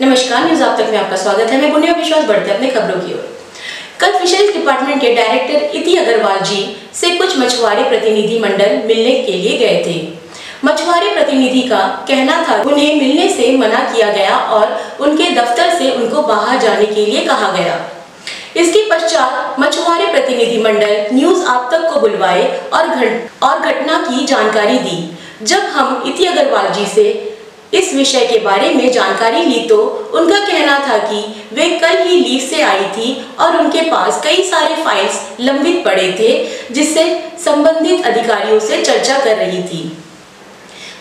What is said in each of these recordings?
नमस्कार, न्यूज आप तक में आपका स्वागत है। मैं पुण्य विश्वास बढ़ते अपने खबरों की ओर। कल फिशरीज डिपार्टमेंट के डायरेक्टर इति अग्रवाल जी से कुछ मछुआरे प्रतिनिधि मंडल मिलने के लिए गए थे। मछुआरे प्रतिनिधि का कहना था उन्हें मिलने से मना किया गया और उनके दफ्तर से उनको बाहर जाने के लिए कहा गया। इसके पश्चात मछुआरे प्रतिनिधि मंडल न्यूज आप तक को बुलवाए और घटना की जानकारी दी। जब हम इति अग्रवाल जी से इस विषय के बारे में जानकारी ली तो उनका कहना था कि वे कल ही लीव से आई थी और उनके पास कई सारे फाइल्स लंबित पड़े थे जिससे संबंधित अधिकारियों से चर्चा कर रही थी।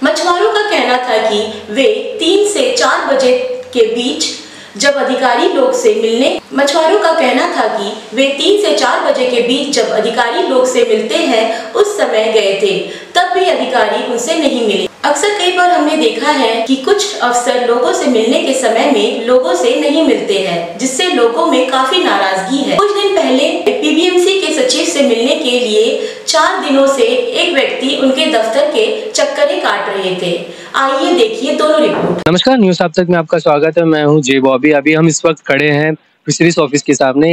मछुआरों का कहना था कि वे 3 से 4 बजे के बीच जब अधिकारी लोग से मिलने मछुआरों का कहना था कि वे 3 से 4 बजे के बीच जब अधिकारी लोग से मिलते हैं उस समय गए थे, तब भी अधिकारी उनसे नहीं मिले। अक्सर कई बार हमने देखा है कि कुछ अफसर लोगों से मिलने के समय में लोगों से नहीं मिलते हैं, जिससे लोगों में काफी नाराजगी है। कुछ दिन पहले पीबीएमसी के सचिव से मिलने के लिए 4 दिनों से एक व्यक्ति उनके दफ्तर के चक्करें काट रहे थे। आइए देखिए दोनों रिपोर्ट। नमस्कार, न्यूज आप तक में आपका स्वागत है। मैं हूं जे बॉबी। अभी हम इस वक्त खड़े हैं फिशरीज ऑफिस के सामने।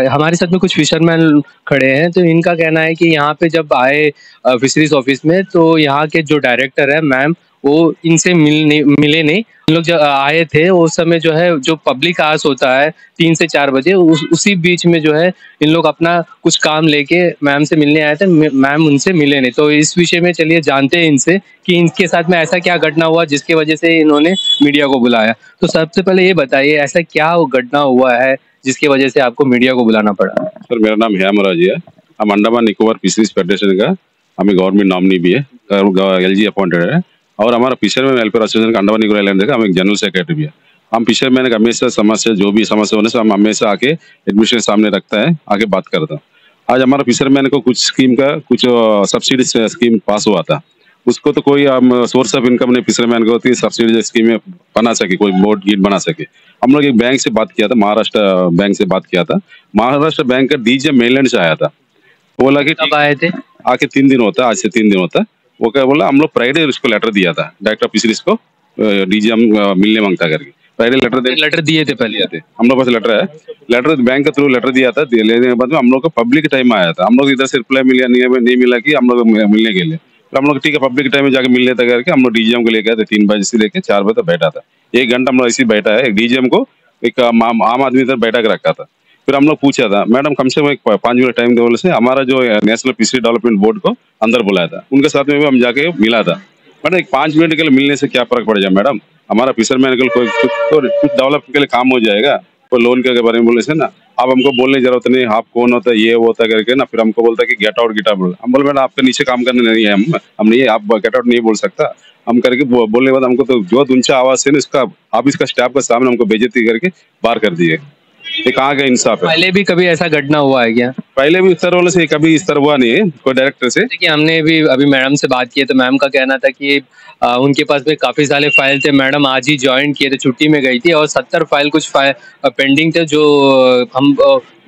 हमारे साथ में कुछ फिशरमैन खड़े हैं। तो इनका कहना है कि यहाँ पे जब आए फिशरीज ऑफिस में तो यहाँ के जो डायरेक्टर है मैम वो इनसे मिले नहीं। इन लोग जब आए थे उस समय जो है जो पब्लिक आवर्स होता है 3 से 4 बजे उसी बीच में जो है इन लोग अपना कुछ काम लेके मैम से मिलने आए थे। मैम उनसे मिले नहीं। तो इस विषय में चलिए जानते हैं इनसे कि इनके साथ में ऐसा क्या घटना हुआ जिसकी वजह से इन्होंने मीडिया को बुलाया। तो सबसे पहले ये बताइए ऐसा क्या घटना हुआ है जिसकी वजह से आपको मीडिया को बुलाना पड़ा। सर मेरा नाम हेमराज है। हम अंडमान निकोबार फिशरीज फेडरेशन का हमें गवर्नमेंट नॉमिनी भी है, LG अपॉइंटेड है और हमारा फिशरमैन वेलफेयर एसोसिएशन का अंडमान निकोबार आइलैंड का हम एक जनरल सेक्रेटरी भी है। हम फिशरमैन का हमेशा समस्या जो भी समस्या होने से हम हमेशा आके एडमिनिस्ट्रेशन सामने रखता है, आके बात करता है। आज हमारा फिशरमैन को कुछ स्कीम का कुछ सब्सिडी स्कीम पास हुआ था, उसको तो कोई सोर्स ऑफ इनकम नहीं फिशरमैन को होती सब्सिडी स्कीम में बना सके, कोई बोट गीट बना सके। हम लोग एक बैंक से बात किया था, महाराष्ट्र बैंक से बात किया था। महाराष्ट्र बैंक का डीजीएम मेनलैंड से आया था, बोला कि कब आए थे? आके 3 दिन होता है, आज से 3 दिन होता है। वो क्या बोला, हम लोग फ्राइडे उसको लेटर दिया था डायरेक्टर फिशरीज को, डीजीएम मिलने मांगता करके फ्राइडे लेटर दिए थे। पहले आते हम लोग पास लेटर बैंक के थ्रू लेटर दिया था। लेने के बाद में हम लोग को पब्लिक टाइम आया था। हम लोग इधर से रिप्लाई नहीं मिला कि हम लोग मिलने के लिए। फिर हम लोग ठीक है पब्लिक टाइम में जाके मिल लेता करके हम लोग डीजीएम को लेके आए थे। 3 बजे से लेके 4 बजे तक बैठा था। 1 घंटा हम लोग ऐसे बैठा है। एक डीजीएम को एक आम आदमी इधर बैठा के रखा था। फिर हम लोग पूछा था मैडम कम से कम 5 मिनट टाइम दे से हमारा जो नेशनल फिशरी डेवलपमेंट बोर्ड को अंदर बुलाया था। उनके साथ में भी हम जाके मिला था। मैडम 5 मिनट के लिए मिलने से क्या फर्क पड़ जाए मैडम, हमारा फिशरमैन के कोई कुछ डेवलप के लिए काम हो जाएगा। कोई लोन के बारे में बोले से ना आप हमको बोलने की जरूरत नहीं, आप कौन होता है ये होता करके ना। फिर हमको बोलता है कि गेट आउट हम बोले मैडम आपके नीचे काम करने नहीं है, हम नहीं, आप गेट आउट नहीं बोल सकता। हम करके बोलने के बाद हमको तो जो ऊंचा आवाज से ना इसका ऑफिस का स्टाफ के सामने हमको बेइज्जती करके बाहर कर दिए। ये कहाँ का इंसाफ है? पहले भी कभी ऐसा घटना हुआ है क्या? पहले भी इस तरह वाले से कभी इस तरह हुआ नहीं है कोई डायरेक्टर से। देखिए हमने भी अभी मैडम से बात की है तो मैम का कहना था कि उनके पास में काफी सारे फाइल थे। मैडम आज ही ज्वाइन किए थे, छुट्टी में गई थी और 70 फाइल कुछ पेंडिंग थे। जो हम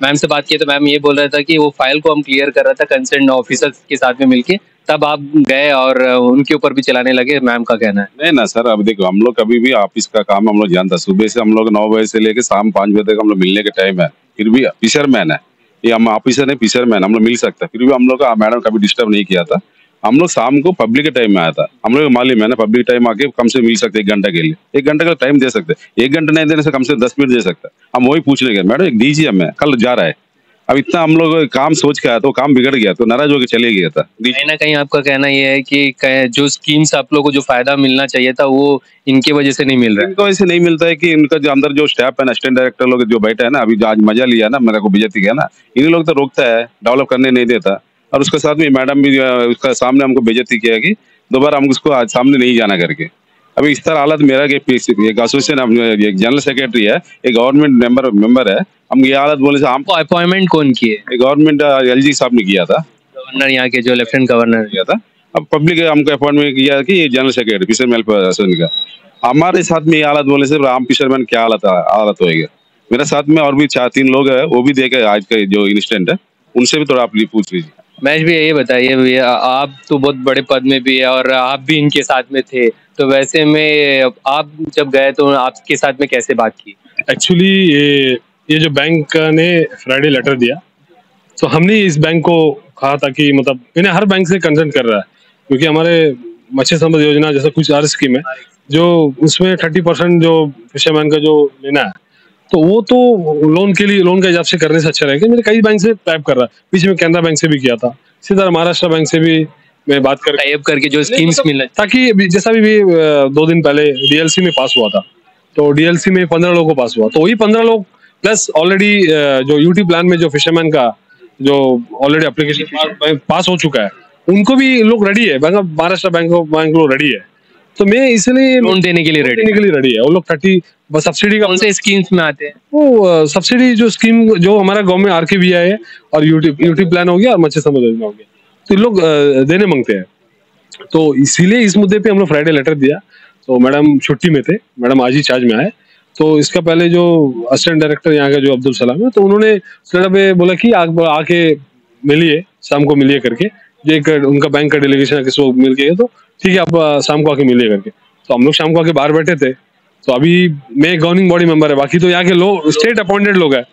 मैम से बात किए तो मैम ये बोल रहा था कि वो फाइल को हम क्लियर कर रहा था कंसर्न ऑफिसर के साथ में मिलके, तब आप गए और उनके ऊपर भी चलाने लगे, मैम का कहना है। नहीं ना सर, अब देखो हम लोग कभी भी ऑफिस का काम हम लोग जानता, सुबह से हम लोग 9 बजे से लेके शाम 5 बजे तक हम लोग मिलने के टाइम है। फिर भी फिशरमैन है ये, हम ऑफिसर नहीं फिशरमैन, हम लोग मिल सकते हैं। फिर भी हम लोग का मैडम कभी डिस्टर्ब नहीं किया था। हम लोग शाम को पब्लिक के टाइम में आया था। हम लोग मालूम है ना पब्लिक टाइम आके कम से मिल सकते 1 घंटे के लिए। 1 घंटे का टाइम दे सकते, 1 घंटे नहीं देने से कम से 10 मिनट दे सकता। हम वही पूछने गए मैडम एक डीजीएम है कल जा रहा है, अब इतना हम लोग काम सोच के आया तो काम बिगड़ गया तो नाराज होकर चले गया था। कहीं ना कहीं आपका कहना ये है कि जो स्कीम्स आप लोगों को जो फायदा मिलना चाहिए था वो इनकी वजह से नहीं मिल रहा है। इनको वजह से नहीं मिलता है कि इनका जो अंदर जो स्टाफ है ना, असिस्टेंट डायरेक्टर लोग जो बैठा है ना, अभी आज मजा लिया ना, मेरे को बेइज्जती किया ना, इन्हीं लोग तो रोकता है, डेवलप करने नहीं देता। और उसके साथ में मैडम भी उसका सामने हमको बेइज्जती किया कि दोबारा हम उसको आज सामने नहीं जाना करके। अभी इस तरह हालत मेरा एक एसोसिएशन एक जनरल सेक्रेटरी है, एक गवर्नमेंट मेंबर है, हम ये हालत बोले से हमको अपॉइंटमेंट कौन किए? गवर्नमेंट LG साहब ने किया था, गवर्नर यहाँ के जो लेफ्टिनेंट गवर्नर किया था। अब पब्लिक हमको अपॉइंटमेंट किया कि जनरल सेक्रेटरी फिशरमैन एसोसिएशन का। हमारे साथ में ये हालत बोले से राम फिशरमैन क्या हालत होएगा। मेरे साथ में और भी 4-3 लोग है, वो भी देखे आज का जो इंसिडेंट है, उनसे भी थोड़ा आप पूछ लीजिए। महेश भी यही बताइए भैया, आप तो बहुत बड़े पद में भी है और आप भी इनके साथ में थे, तो वैसे में आप जब गए तो आपके साथ में कैसे बात की? एक्चुअली ये जो बैंक ने फ्राइडे लेटर दिया, तो हमने इस बैंक को कहा था कि मतलब इन्हें हर बैंक से कंसर्न कर रहा है, क्योंकि हमारे मत्स्य संपदा योजना जैसा कुछ और स्कीम है जो उसमें 30% जो फिशरमैन का जो लेना है, तो वो तो लोन के लिए लोन का हिसाब से करने से अच्छा रहेगा। मेरे कई बैंक से टाइप कर रहा है, बीच में कैनरा बैंक से भी किया था, इसी तरह महाराष्ट्र बैंक से भी मैं बात कर टाइप करके जो स्कीम्स मिल ताकि जैसा भी 2 दिन पहले डीएलसी में पास हुआ था, तो डीएलसी में 15 लोगों को पास हुआ, तो वही 15 लोग प्लस ऑलरेडी जो यूटी प्लान में जो फिशरमैन का जो ऑलरेडी एप्लीकेशन पास हो चुका है, उनको भी लोग रेडी है, महाराष्ट्र बैंक लोग रेडी है, तो मैं इसलिए लोन देने के लिए रेडी है। वो लोग 30 सब्सिडी का कौन से स्कीम्स में आते हैं? वो सब्सिडी जो स्कीम जो हमारा गवर्नमेंट आरकेवीआई है और यूटी प्लान हो गया और मत्स्य संपदा योजना हो गया, तो ये लोग देने मांगते हैं, तो इसीलिए इस मुद्दे पे हम लोग फ्राइडे लेटर दिया। तो मैडम छुट्टी में थे, मैडम आज ही चार्ज में आए, तो इसका पहले जो असिस्टेंट डायरेक्टर यहाँ का जो अब्दुल सलाम है, तो उन्होंने लेटर पे बोला कि आके मिलिए, शाम को मिलिए करके, जो एक उनका बैंक का डेलीगेशन है किसी को मिल के, तो ठीक है आप शाम को आके मिलिए करके। तो हम लोग शाम को आके बाहर बैठे थे, तो अभी मैं गवर्निंग बॉडी मेंबर है, बाकी तो यहाँ के लोग स्टेट अपॉइंटेड लोग हैं,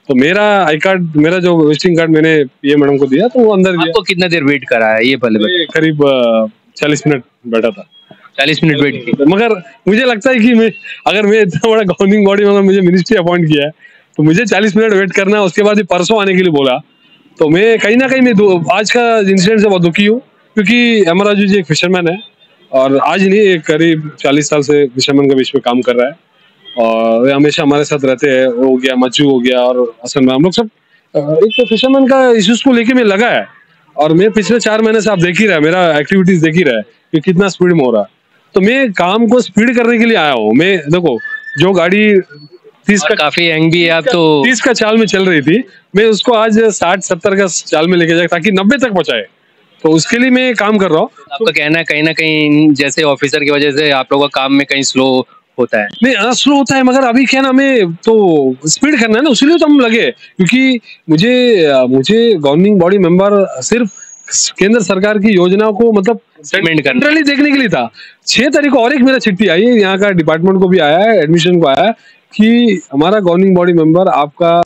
तो मेरा आई कार्ड, मेरा जो विजिटिंग कार्ड मैंने पीए मैडम को दिया, तो वो अंदर गया। आपको कितना देर वेट करा है ये पहले बताइए? करीब 40 मिनट बैठा था। 40 मिनट वेट किया, मगर मुझे लगता है कि अगर मैं इतना बड़ा गवर्निंग बॉडी में मुझे मिनिस्ट्री अपॉइंट किया है, तो मुझे 40 मिनट वेट करना है, उसके बाद ही परसों आने के लिए बोला, तो मैं कहीं ना कहीं आज का इंसिडेंट से बहुत दुखी हूँ, क्योंकि अमर राजू जी एक फिशरमैन है, और आज नहीं, एक करीब 40 साल से फिशरमैन के बीच में काम कर रहा है, और वे हमेशा हमारे साथ रहते हैं। हो गया मज्जू, हो गया, और हसन में हम लोग सब एक तो फिशरमैन का इश्यूज को लेके मैं लगा है, और मैं पिछले 4 महीने से आप देख ही रहे, मेरा एक्टिविटीज देख ही रहे कि कितना स्पीड में हो रहा है, तो मैं काम को स्पीड करने के लिए आया हूँ। मैं देखो, जो गाड़ी 30 का काफी यंग भी है आप, तो 30 का चाल में चल रही थी, मैं उसको आज 60-70 का चाल में लेके जाए ताकि 90 तक पहुंचाए, तो उसके लिए मैं काम कर रहा हूँ। आपका कहना है कहीं ना कहीं जैसे ऑफिसर की वजह से आप लोगों का काम में कहीं स्लो होता है? नहीं, स्लो होता है, मगर अभी क्या ना, हमें तो स्पीड करना है ना, उसीलिए तो हम लगे, क्योंकि मुझे गवर्निंग बॉडी मेंबर सिर्फ केंद्र सरकार की योजनाओं को मतलब सेंट्रली देखने के लिए था। 6 तारीख को और एक मेरा चिट्ठी आई है, यहाँ का डिपार्टमेंट को भी आया है, एडमिशन को आया है, कि हमारा गवर्निंग बॉडी मेंबर आपका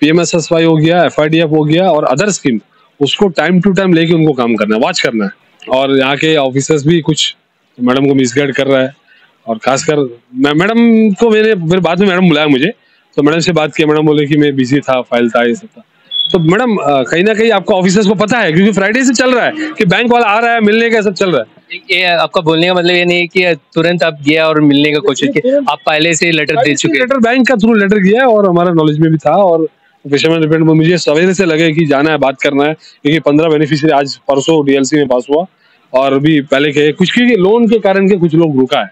पीएमएसएसवाई हो गया, एफआईडीएफ हो गया और अदर स्कीम, उसको टाइम टू टाइम लेके उनको काम करना है, वॉच करना है। और यहाँ के ऑफिसर्स भी कुछ मैडम को मिसगाइड कर रहा है, और खासकर मैडम को मैंने फिर बाद में मैडम बुलाया मुझे, तो मैडम से बात किया, मैडम बोले कि मैं बिजी था, फाइल था, ये सब था। तो मैडम कहीं ना कहीं आपको ऑफिसर्स को पता है, क्योंकि फ्राइडे से चल रहा है कि बैंक वाला आ रहा है, मिलने का सब चल रहा है। ये आपका बोलने का मतलब ये नहीं है कि तुरंत आप गया और मिलने का कोशिश किया, आप पहले से लेटर दे चुके? लेटर बैंक का थ्रू लेटर किया है, और हमारा नॉलेज में भी था, और फिशरमैन डिपार्टमेंट में मुझे सवेरे से लगे कि जाना है, बात करना है, क्योंकि 15 बेनिफिशियरी आज परसों डीएलसी में पास हुआ, और अभी पहले के कुछ लोन के कारण के कुछ लोग रुका है,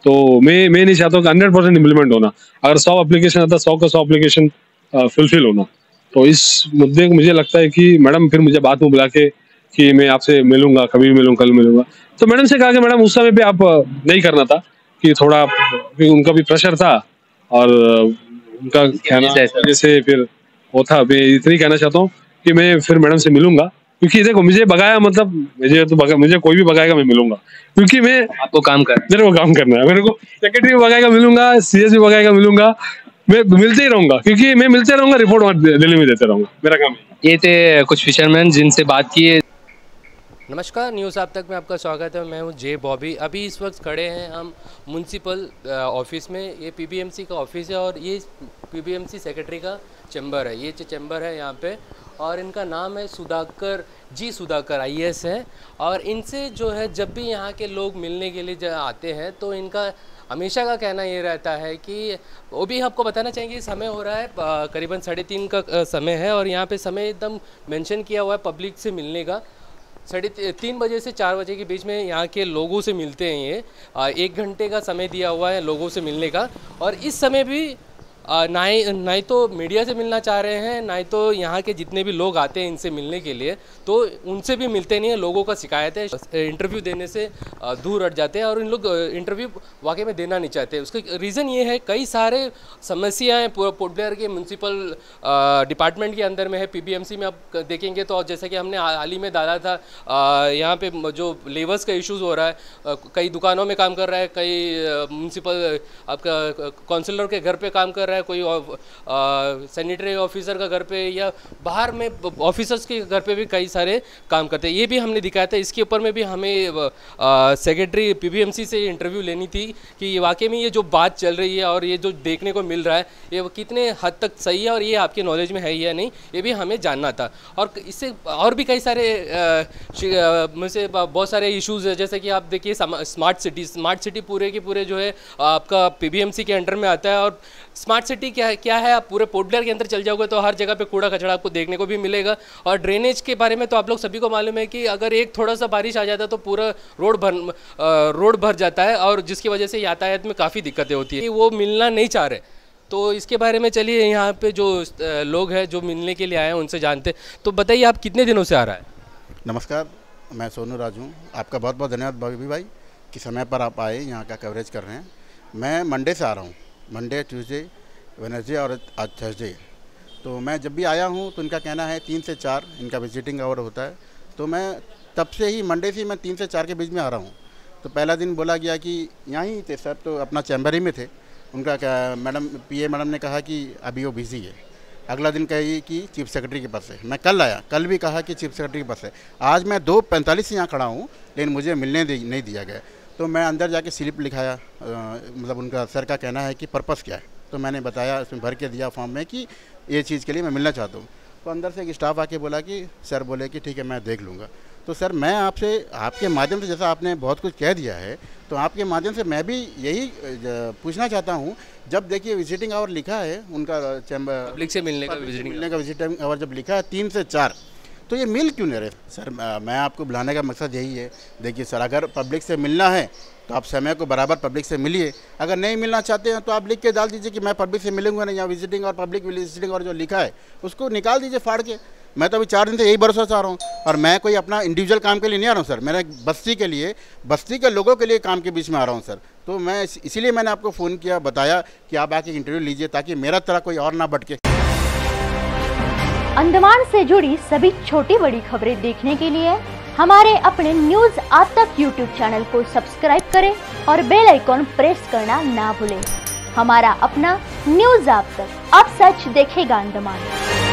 तो मैं नहीं चाहता हूँ 100% इम्प्लीमेंट होना। अगर 100 एप्लीकेशन आता, 100 का 100 एप्लीकेशन फुलफिल होना, तो इस मुद्दे को मुझे लगता है कि मैडम फिर मुझे बात में बुला के कि मैं आपसे मिलूंगा, कभी मिलूंगा, कल मिलूंगा, तो मैडम से कहा कि मैडम उस समय पे आप नहीं करना था, कि थोड़ा उनका भी प्रेशर था, और उनका कहना जैसे फिर वो था। मैं इतनी कहना चाहता हूँ कि मैं फिर मैडम से मिलूंगा, क्योंकि देखो मुझे भगाया, मतलब मुझे कोई भी भगाएगा मैं मिलूंगा, क्योंकि मैं आपको काम करना, मेरे को काम करना है, मेरे को सेक्रेटरी भी भगाएगा मिलूंगा, सीएस भी भगाएगा मिलूंगा, मैं मिलते ही रहूंगा, क्योंकि मैं मिलते रहूंगा, रिपोर्ट दिल्ली में देते रहूंगा, मेरा काम है। ये थे कुछ फिशरमैन जिनसे बात की है। नमस्कार, न्यूज़ आप तक में आपका स्वागत है। मैं हूं जे बॉबी। अभी इस वक्त खड़े हैं हम म्यूनसिपल ऑफिस में। ये पीबीएमसी का ऑफिस है, और ये पीबीएमसी सेक्रेटरी का चैम्बर है। ये चैम्बर है यहाँ पे, और इनका नाम है सुधाकर आईएएस है। और इनसे जो है, जब भी यहाँ के लोग मिलने के लिए आते हैं, तो इनका हमेशा का कहना ये रहता है कि वो भी आपको बताना चाहेंगे, समय हो रहा है करीबन 3:30 का समय है, और यहाँ पे समय एकदम मेंशन किया हुआ है पब्लिक से मिलने का। 3:30 बजे से 4 बजे के बीच में यहाँ के लोगों से मिलते हैं। ये 1 घंटे का समय दिया हुआ है लोगों से मिलने का, और इस समय भी ना ही तो मीडिया से मिलना चाह रहे हैं, ना ही तो यहाँ के जितने भी लोग आते हैं इनसे मिलने के लिए तो उनसे भी मिलते नहीं है। लोगों का शिकायत है इंटरव्यू देने से दूर हट जाते हैं और इन लोग इंटरव्यू वाकई में देना नहीं चाहते। उसका रीज़न ये है कई सारे समस्याएं पोर्ट ब्लेयर के म्यूनसिपल डिपार्टमेंट के अंदर में है। पीबीएमसी में आप देखेंगे तो जैसा कि हमने हाल ही में डाला था, यहाँ पे जो लेबर्स का इश्यूज़ हो रहा है, कई दुकानों में काम कर रहा है, कई म्यूनसिपल आपका काउंसलर के घर पे काम कर रहा है, कोई सैनिटरी ऑफिसर का घर पे या बाहर में ऑफिसर्स के घर पे भी कई सारे काम करते हैं। ये भी हमने दिखाया था। इसके ऊपर में भी हमें सेक्रेटरी पीबीएमसी से इंटरव्यू लेनी थी कि वाकई में ये जो बात चल रही है और ये जो देखने को मिल रहा है ये कितने हद तक सही है और ये आपके नॉलेज में है या नहीं, ये भी हमें जानना था। और इससे और भी कई सारे मुझसे बहुत सारे इश्यूज़ है, जैसे कि आप देखिए स्मार्ट सिटी पूरे के पूरे जो है आपका पीबीएमसी के अंडर में आता है। और स्मार्ट सिटी क्या है, आप पूरे पोर्ट ब्लेयर के अंदर चल जाओगे तो हर जगह पे कूड़ा कचरा आपको देखने को भी मिलेगा। और ड्रेनेज के बारे में तो आप लोग सभी को मालूम है कि अगर एक थोड़ा सा बारिश आ जाता है तो पूरा रोड भर जाता है और जिसकी वजह से यातायात में काफ़ी दिक्कतें होती है। वो मिलना नहीं चाह रहे, तो इसके बारे में चलिए यहाँ पे जो लोग हैं जो मिलने के लिए आए हैं उनसे जानते। तो बताइए आप कितने दिनों से आ रहा है? नमस्कार, मैं सोनू राजू हूँ। आपका बहुत बहुत धन्यवाद बॉबी भाई कि समय पर आप आए, यहाँ का कवरेज कर रहे हैं। मैं मंडे से आ रहा हूँ, मंडे, ट्यूसडे, वेडनेसडे और आज थर्सडे। तो मैं जब भी आया हूँ तो इनका कहना है 3 से 4 इनका विजिटिंग आवर होता है। तो मैं तब से ही मंडे से मैं 3 से 4 के बीच में आ रहा हूँ। तो पहला दिन बोला गया कि यहाँ ही थे सर, तो अपना चैम्बर ही में थे। उनका क्या मैडम पीए मैडम ने कहा कि अभी वो बिज़ी है। अगला दिन कही कि चीफ सेक्रेटरी के पास है। मैं कल आया, कल भी कहा कि चीफ सेक्रेटरी के पास है। आज मैं 2:45 से यहाँ खड़ा हूँ लेकिन मुझे मिलने नहीं दिया गया। तो मैं अंदर जाके स्लिप लिखाया, मतलब उनका सर का कहना है कि पर्पस क्या है। तो मैंने बताया, उसमें भर के दिया फॉर्म में कि ये चीज़ के लिए मैं मिलना चाहता हूँ। तो अंदर से एक स्टाफ आके बोला कि सर बोले कि ठीक है मैं देख लूँगा। तो सर मैं आपसे आपके माध्यम से, जैसा आपने बहुत कुछ कह दिया है, तो आपके माध्यम से मैं भी यही पूछना चाहता हूँ। जब देखिए विजिटिंग आवर लिखा है उनका चैम्बर पब्लिक से मिलने का विजिटिंग आवर जब लिखा है 3 से 4, तो ये मिल क्यों नहीं रहे? सर मैं आपको बुलाने का मकसद यही है। देखिए सर, अगर पब्लिक से मिलना है तो आप समय को बराबर पब्लिक से मिलिए। अगर नहीं मिलना चाहते हैं तो आप लिख के डाल दीजिए कि मैं पब्लिक से मिलूंगा नहीं, या विजिटिंग और पब्लिक विजिटिंग और जो लिखा है उसको निकाल दीजिए फाड़ के। मैं तो अभी 4 दिन से यही भरोसा चाह रहा हूँ और मैं कोई अपना इंडिविजुअल काम के लिए नहीं आ रहा हूँ सर। मेरा बस्ती के लिए, बस्ती के लोगों के लिए काम के बीच में आ रहा हूँ सर। तो मैं इसीलिए मैंने आपको फ़ोन किया, बताया कि आप आके इंटरव्यू लीजिए ताकि मेरा तरह कोई और ना भटके। अंडमान से जुड़ी सभी छोटी बड़ी खबरें देखने के लिए हमारे अपने न्यूज आज तक यूट्यूब चैनल को सब्सक्राइब करें और बेल आइकॉन प्रेस करना ना भूलें। हमारा अपना न्यूज आज तक, अब सच देखेगा अंडमान।